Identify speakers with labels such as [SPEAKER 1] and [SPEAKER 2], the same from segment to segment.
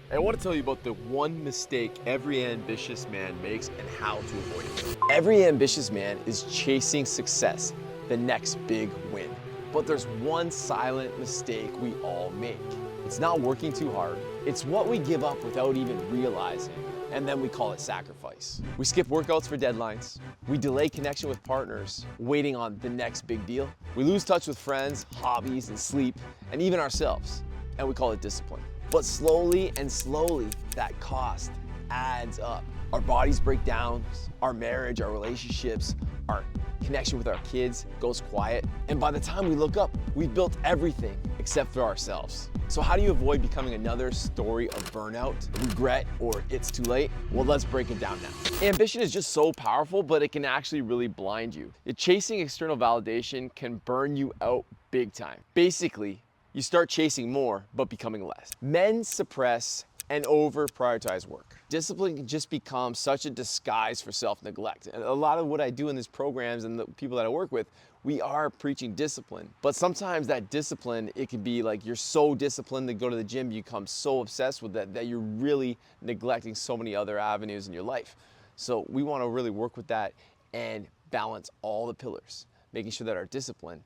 [SPEAKER 1] I want to tell you about the one mistake every ambitious man makes and how to avoid it. Every ambitious man is chasing success, the next big win. But there's one silent mistake we all make. It's not working too hard. It's what we give up without even realizing, and then we call it sacrifice. We skip workouts for deadlines. We delay connection with partners, waiting on the next big deal. We lose touch with friends, hobbies, and sleep, and even ourselves, and we call it discipline. But slowly and slowly, that cost adds up. Our bodies break down, our marriage, our relationships, our connection with our kids goes quiet. And by the time we look up, we've built everything except for ourselves. So how do you avoid becoming another story of burnout, regret, or it's too late? Well, let's break it down now. Ambition is just so powerful, but it can actually really blind you. Chasing external validation can burn you out big time. Basically, you start chasing more, but becoming less. Men suppress and over-prioritize work. Discipline can just become such a disguise for self-neglect. And a lot of what I do in these programs and the people that I work with, we are preaching discipline. But sometimes that discipline, it can be like you're so disciplined to go to the gym, you become so obsessed with that you're really neglecting so many other avenues in your life. So we want to really work with that and balance all the pillars, making sure that our discipline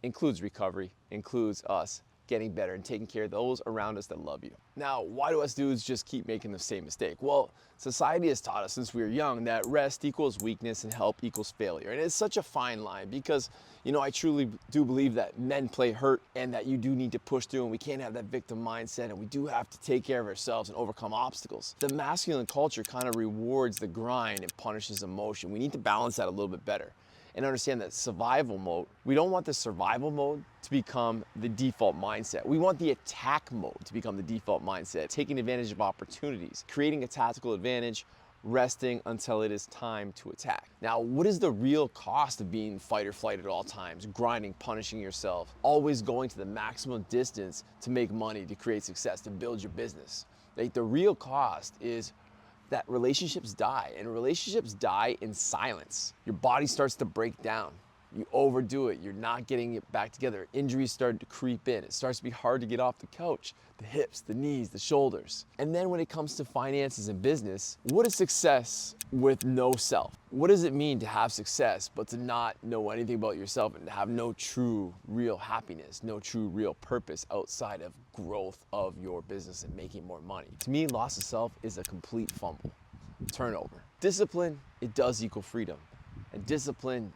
[SPEAKER 1] includes recovery, includes us getting better and taking care of those around us that love you. Now, why do us dudes just keep making the same mistake? Well, society has taught us since we were young that rest equals weakness and help equals failure. And it's such a fine line because, I truly do believe that men play hurt and that you do need to push through and we can't have that victim mindset and we do have to take care of ourselves and overcome obstacles. The masculine culture kind of rewards the grind and punishes emotion. We need to balance that a little bit better and understand that survival mode, we don't want the survival mode to become the default mindset. We want the attack mode to become the default mindset, taking advantage of opportunities, creating a tactical advantage, resting until it is time to attack. Now, what is the real cost of being fight or flight at all times, grinding, punishing yourself, always going to the maximum distance to make money, to create success, to build your business? Like, the real cost is that relationships die, and relationships die in silence. Your body starts to break down. You overdo it. You're not getting it back together. Injuries start to creep in. It starts to be hard to get off the couch. The hips, the knees, the shoulders. And then when it comes to finances and business, what is success with no self? What does it mean to have success but to not know anything about yourself and to have no true, real happiness, no true, real purpose outside of growth of your business and making more money? To me, loss of self is a complete fumble, turnover. Discipline, it does equal freedom. And discipline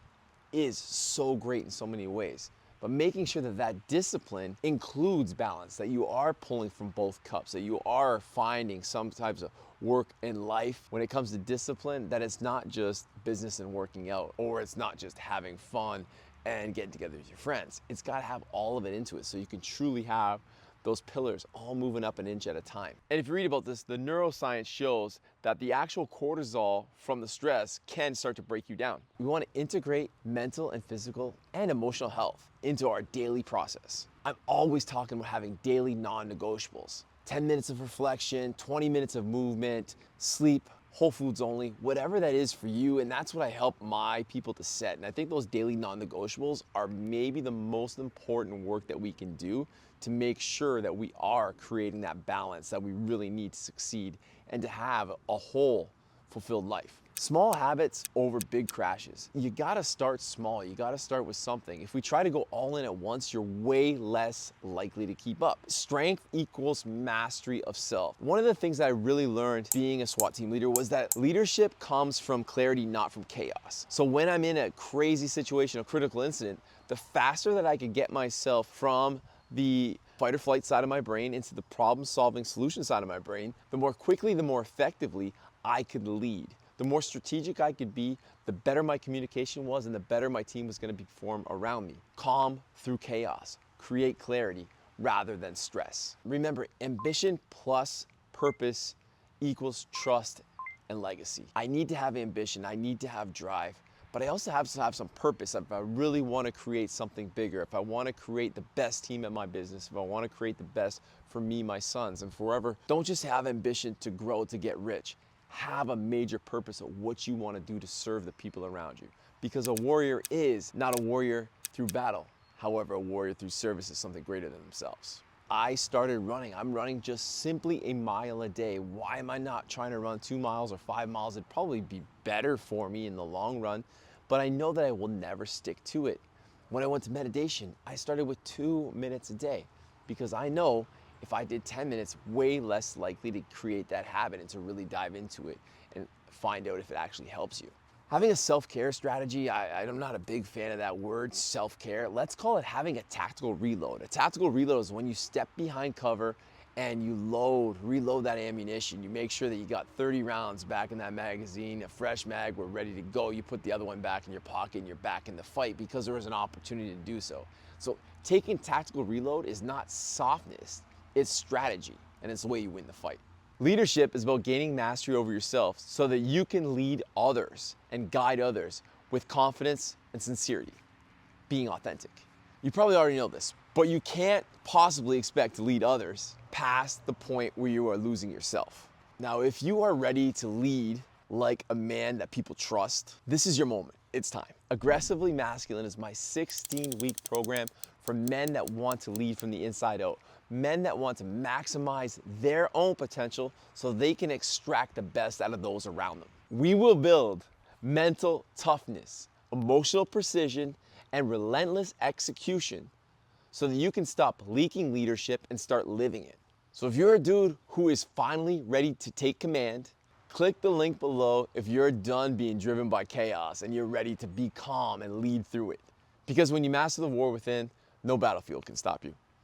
[SPEAKER 1] is so great in so many ways. But making sure that that discipline includes balance, that you are pulling from both cups, that you are finding some types of work in life when it comes to discipline, that it's not just business and working out, or it's not just having fun and getting together with your friends. It's got to have all of it into it so you can truly have those pillars all moving up an inch at a time. And if you read about this, the neuroscience shows that the actual cortisol from the stress can start to break you down. We want to integrate mental and physical and emotional health into our daily process. I'm always talking about having daily non-negotiables. 10 minutes of reflection, 20 minutes of movement, sleep, whole foods only, whatever that is for you. And that's what I help my people to set. And I think those daily non-negotiables are maybe the most important work that we can do to make sure that we are creating that balance that we really need to succeed and to have a whole fulfilled life. Small habits over big crashes. You gotta start small. You gotta start with something. If we try to go all in at once, you're way less likely to keep up. Strength equals mastery of self. One of the things that I really learned being a SWAT team leader was that leadership comes from clarity, not from chaos. So when I'm in a crazy situation, a critical incident, the faster that I could get myself from the fight or flight side of my brain into the problem solving solution side of my brain, the more quickly, the more effectively I could lead. The more strategic I could be, the better my communication was and the better my team was going to perform around me. Calm through chaos. Create clarity rather than stress. Remember, ambition plus purpose equals trust and legacy. I need to have ambition. I need to have drive. But I also have to have some purpose. If I really want to create something bigger, if I want to create the best team at my business, if I want to create the best for me, my sons, and forever, don't just have ambition to grow, to get rich. Have a major purpose of what you want to do to serve the people around you. Because a warrior is not a warrior through battle. However, a warrior through service is something greater than themselves. I started running. I'm running just simply a mile a day. Why am I not trying to run 2 miles or 5 miles? It'd probably be better for me in the long run, but I know that I will never stick to it. When I went to meditation, I started with 2 minutes a day because I know if I did 10 minutes, way less likely to create that habit and to really dive into it and find out if it actually helps you. Having a self-care strategy, I'm not a big fan of that word, self-care. Let's call it having a tactical reload. A tactical reload is when you step behind cover and you reload that ammunition. You make sure that you got 30 rounds back in that magazine, a fresh mag, we're ready to go. You put the other one back in your pocket and you're back in the fight because there was an opportunity to do so. So taking tactical reload is not softness, it's strategy, and it's the way you win the fight. Leadership is about gaining mastery over yourself so that you can lead others and guide others with confidence and sincerity, being authentic. You probably already know this, but you can't possibly expect to lead others past the point where you are losing yourself. Now, if you are ready to lead like a man that people trust, this is your moment. It's time. Aggressively Masculine is my 16-week program for men that want to lead from the inside out, men that want to maximize their own potential so they can extract the best out of those around them. We will build mental toughness, emotional precision, and relentless execution so that you can stop leaking leadership and start living it. So if you're a dude who is finally ready to take command, click the link below if you're done being driven by chaos and you're ready to be calm and lead through it. Because when you master the war within, no battlefield can stop you.